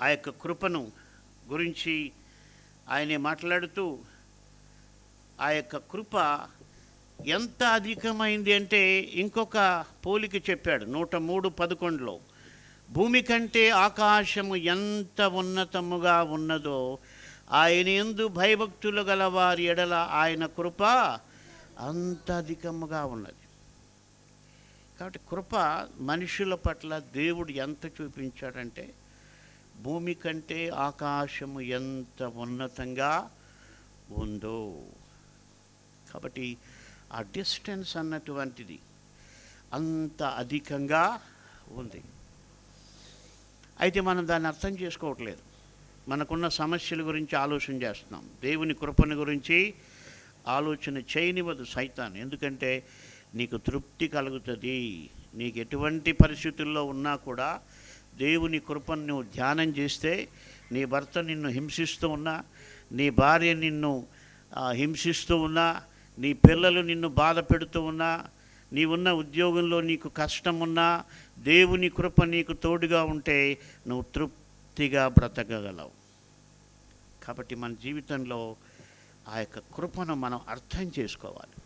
ఆ యొక్క కృపను గురించి ఆయనే మాట్లాడుతూ, ఆ యొక్క కృప ఎంత అధికమైంది అంటే ఇంకొక పోలిక చెప్పాడు 103:11లో. భూమి కంటే ఆకాశము ఎంత ఉన్నతముగా ఉన్నదో ఆయన యందు భయభక్తులు గల వారి ఎడల ఆయన కృప అంత అధికముగా ఉన్నది. కాబట్టి కృప మనుషుల పట్ల దేవుడు ఎంత చూపించాడంటే, భూమి కంటే ఆకాశము ఎంత ఉన్నతంగా ఉందో. కాబట్టి ఆ డిస్టెన్స్ అన్నటువంటిది అంత అధికంగా ఉంది. అయితే మనం దాన్ని అర్థం చేసుకోవట్లేదు. మనకున్న సమస్యల గురించి ఆలోచన చేస్తున్నాం, దేవుని కృపను గురించి ఆలోచన చేయనివ్వదు సైతాన్. ఎందుకంటే నీకు తృప్తి కలుగుతుంది. నీకు ఎటువంటి పరిస్థితుల్లో ఉన్నా కూడా దేవుని కృపను నువ్వు ధ్యానం చేస్తే, నీ భర్త నిన్ను హింసిస్తూ ఉన్నా, నీ భార్య నిన్ను హింసిస్తూ ఉన్నా, నీ పిల్లలు నిన్ను బాధ పెడుతూ ఉన్నా, నీవున్న ఉద్యోగంలో నీకు కష్టం ఉన్నా, దేవుని కృప నీకు తోడుగా ఉంటే నువ్వు తృప్తిగా బ్రతకగలవు. కాబట్టి మన జీవితంలో ఆ యొక్క కృపను మనం అర్థం చేసుకోవాలి.